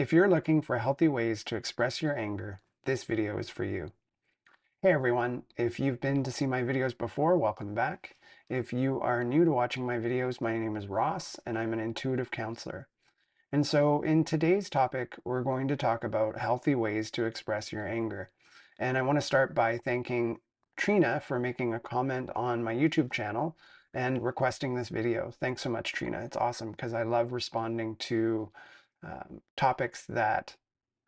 If you're looking for healthy ways to express your anger, this video is for you. Hey everyone, if you've been to see my videos before, welcome back. If you are new to watching my videos, my name is Ross and I'm an intuitive counselor. And so in today's topic, we're going to talk about healthy ways to express your anger. And I want to start by thanking Trina for making a comment on my YouTube channel and requesting this video. Thanks so much, Trina. It's awesome because I love responding to topics that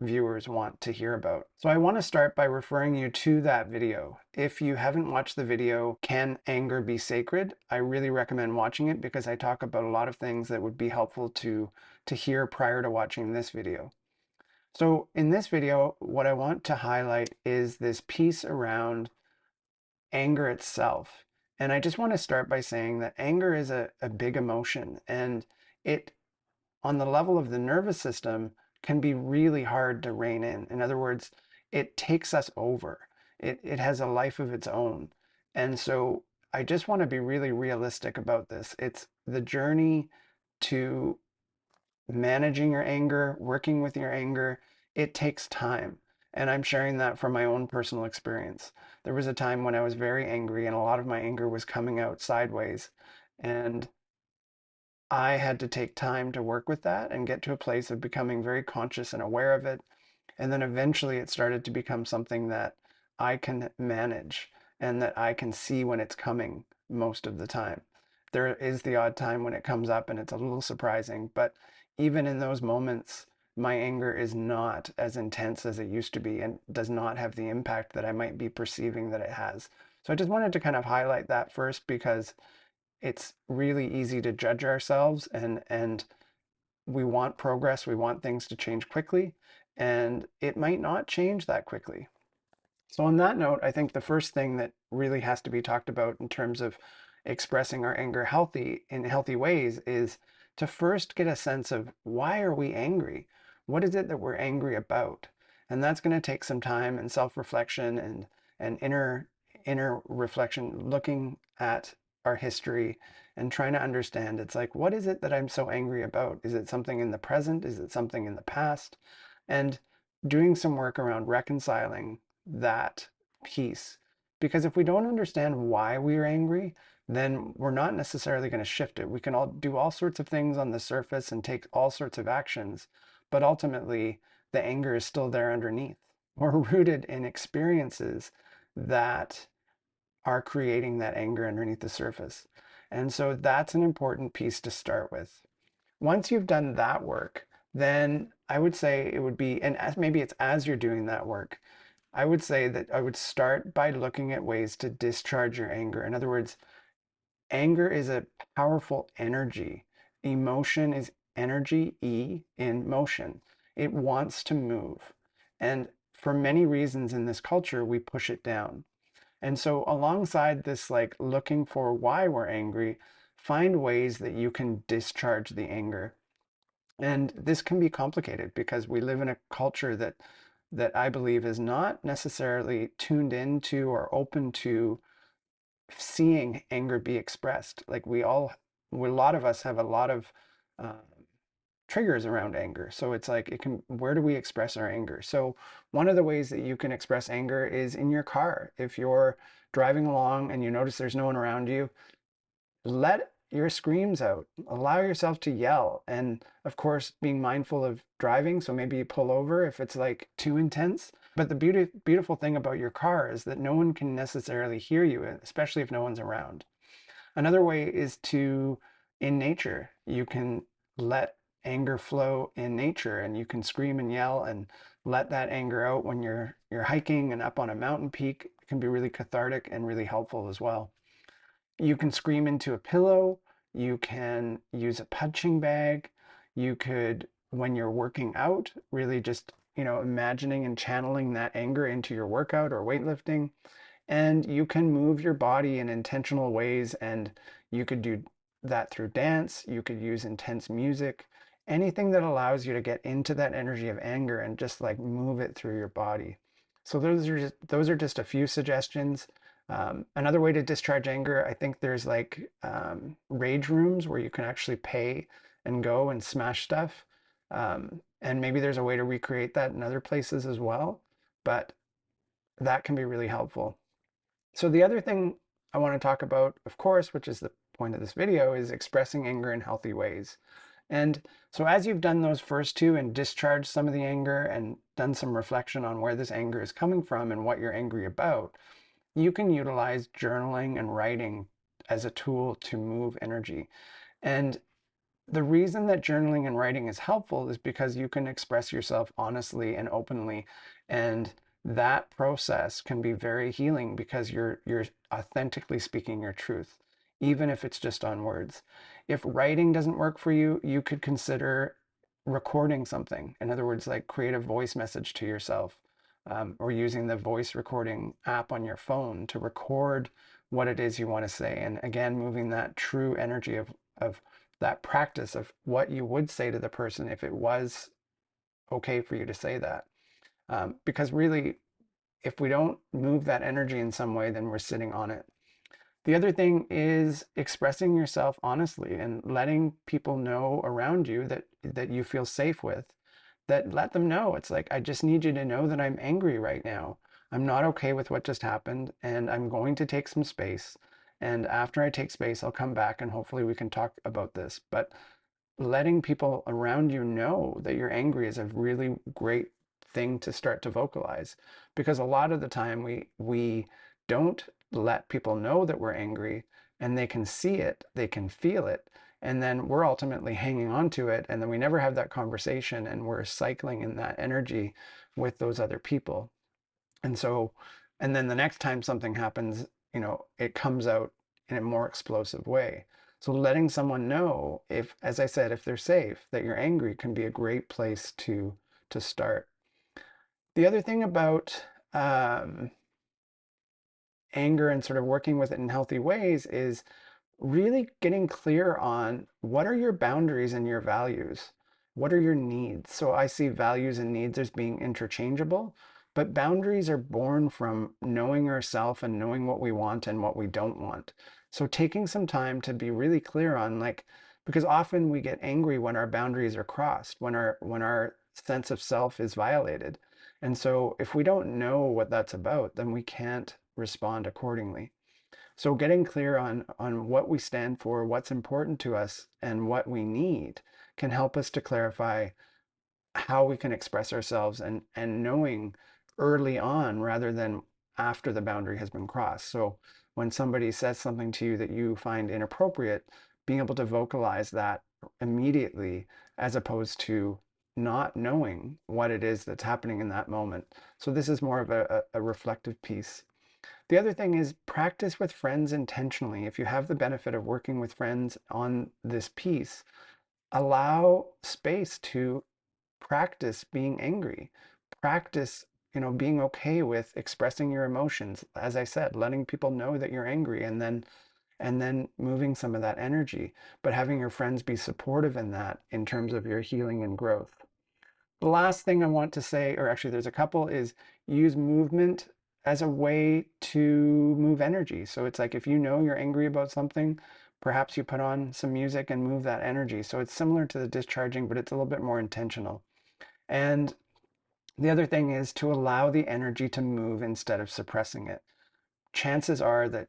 viewers want to hear about. So I want to start by referring you to that video. If you haven't watched the video, Can Anger Be Sacred? I really recommend watching it because I talk about a lot of things that would be helpful to hear prior to watching this video. So in this video, what I want to highlight is this piece around anger itself. And I just want to start by saying that anger is a big emotion, and it, on the level of the nervous system, can be really hard to rein in. In other words, it takes us over. It has a life of its own. And so I just want to be really realistic about this. It's the journey to managing your anger, working with your anger. It takes time. And I'm sharing that from my own personal experience. There was a time when I was very angry and a lot of my anger was coming out sideways. And I had to take time to work with that and get to a place of becoming very conscious and aware of it. And then eventually it started to become something that I can manage and that I can see when it's coming most of the time. There is the odd time when it comes up and it's a little surprising, but even in those moments, my anger is not as intense as it used to be and does not have the impact that I might be perceiving that it has. So I just wanted to kind of highlight that first because it's really easy to judge ourselves, and we want progress, we want things to change quickly, and it might not change that quickly. So on that note, I think the first thing that really has to be talked about in terms of expressing our anger in healthy ways is to first get a sense of, why are we angry? What is it that we're angry about? And that's going to take some time and self-reflection and inner reflection, looking at our history and trying to understand. It's like, what is it that I'm so angry about? Is it something in the present? Is it something in the past? And doing some work around reconciling that piece. Because if we don't understand why we're angry, then we're not necessarily going to shift it. We can all do all sorts of things on the surface and take all sorts of actions, but ultimately the anger is still there underneath. We're rooted in experiences that are creating that anger underneath the surface. And so that's an important piece to start with. Once you've done that work, then I would say it would be, and maybe it's as you're doing that work, I would say that I would start by looking at ways to discharge your anger. In other words, anger is a powerful energy. Emotion is energy, E, in motion. It wants to move. And for many reasons in this culture, we push it down. And so alongside this, like looking for why we're angry, find ways that you can discharge the anger. And this can be complicated because we live in a culture that I believe is not necessarily tuned into or open to seeing anger be expressed. Like a lot of us have a lot of uh, triggers around anger. So it's like, where do we express our anger? So one of the ways that you can express anger is in your car. If you're driving along and you notice there's no one around you, let your screams out. Allow yourself to yell. And of course, being mindful of driving. So maybe you pull over if it's like too intense. But the beautiful thing about your car is that no one can necessarily hear you, especially if no one's around. Another way is in nature, you can let anger flow in nature, and you can scream and yell and let that anger out when you're hiking and up on a mountain peak. It can be really cathartic and really helpful as well. You can scream into a pillow. You can use a punching bag. You could, when you're working out, really just, imagining and channeling that anger into your workout or weightlifting. And you can move your body in intentional ways, and you could do that through dance. You could use intense music, anything that allows you to get into that energy of anger and just like move it through your body. So those are just a few suggestions. Another way to discharge anger, I think there's like rage rooms where you can actually pay and go and smash stuff. And maybe there's a way to recreate that in other places as well, but that can be really helpful. So the other thing I want to talk about, of course, which is the point of this video, is expressing anger in healthy ways. And so as you've done those first two and discharged some of the anger and done some reflection on where this anger is coming from and what you're angry about, you can utilize journaling and writing as a tool to move energy. And the reason that journaling and writing is helpful is because you can express yourself honestly and openly, and that process can be very healing because you're authentically speaking your truth, even if it's just on words. If writing doesn't work for you, you could consider recording something. In other words, like create a voice message to yourself, or using the voice recording app on your phone to record what it is you want to say. And again, moving that true energy of that practice of what you would say to the person if it was okay for you to say that. Because really, if we don't move that energy in some way, then we're sitting on it. The other thing is expressing yourself honestly and letting people know around you that you feel safe with, that let them know. It's like, I just need you to know that I'm angry right now. I'm not okay with what just happened, and I'm going to take some space. And after I take space, I'll come back and hopefully we can talk about this. But letting people around you know that you're angry is a really great thing to start to vocalize, because a lot of the time we don't let people know that we're angry, and they can see it, they can feel it, and then we're ultimately hanging on to it, and then we never have that conversation, and we're cycling in that energy with those other people. And so, and then the next time something happens, it comes out in a more explosive way. So letting someone know, if, as I said, if they're safe, that you're angry can be a great place to start. The other thing about anger and sort of working with it in healthy ways is really getting clear on what are your boundaries and your values. What are your needs? So I see values and needs as being interchangeable, but boundaries are born from knowing ourselves and knowing what we want and what we don't want. So taking some time to be really clear on, like, because often we get angry when our boundaries are crossed, when our sense of self is violated. And so if we don't know what that's about, then we can't respond accordingly. So getting clear on what we stand for, what's important to us, and what we need can help us to clarify how we can express ourselves, and knowing early on rather than after the boundary has been crossed. So when somebody says something to you that you find inappropriate, being able to vocalize that immediately as opposed to not knowing what it is that's happening in that moment. So this is more of a reflective piece. The other thing is practice with friends intentionally. If you have the benefit of working with friends on this piece, allow space to practice being angry. Practice, being okay with expressing your emotions. As I said, letting people know that you're angry, and then moving some of that energy, but having your friends be supportive in that in terms of your healing and growth. The last thing I want to say, or actually there's a couple, is use movement as a way to move energy. So it's like if you know you're angry about something, perhaps you put on some music and move that energy. So it's similar to the discharging, but it's a little bit more intentional. And the other thing is to allow the energy to move instead of suppressing it. Chances are that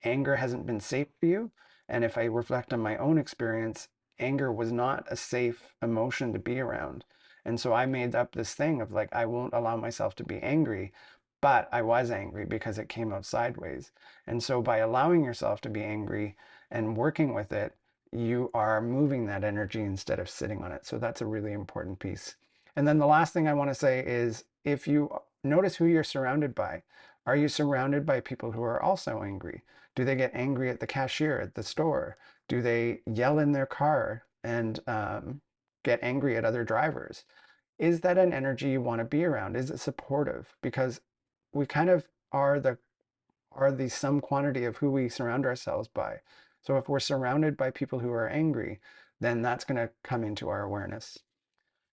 anger hasn't been safe for you. And if I reflect on my own experience, anger was not a safe emotion to be around. And so I made up this thing of like, I won't allow myself to be angry, but I was angry because it came out sideways. And so by allowing yourself to be angry and working with it, you are moving that energy instead of sitting on it. So that's a really important piece. And then the last thing I want to say is if you notice who you're surrounded by, are you surrounded by people who are also angry? Do they get angry at the cashier at the store? Do they yell in their car and get angry at other drivers? Is that an energy you want to be around? Is it supportive? Because we kind of are the sum quantity of who we surround ourselves by. So if we're surrounded by people who are angry, then that's going to come into our awareness.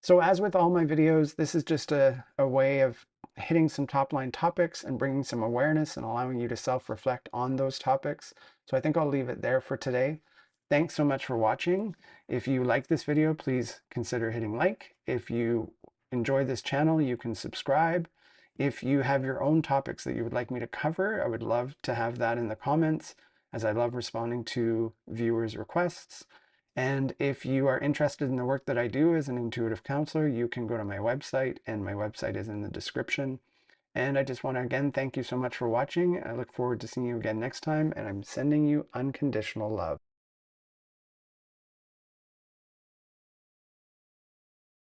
So as with all my videos, this is just a way of hitting some top line topics and bringing some awareness and allowing you to self-reflect on those topics. So I think I'll leave it there for today. Thanks so much for watching. If you like this video, please consider hitting like. If you enjoy this channel, you can subscribe. If you have your own topics that you would like me to cover, I would love to have that in the comments, as I love responding to viewers' requests. And if you are interested in the work that I do as an intuitive counselor, you can go to my website, and my website is in the description. And I just want to again thank you so much for watching. I look forward to seeing you again next time, and I'm sending you unconditional love.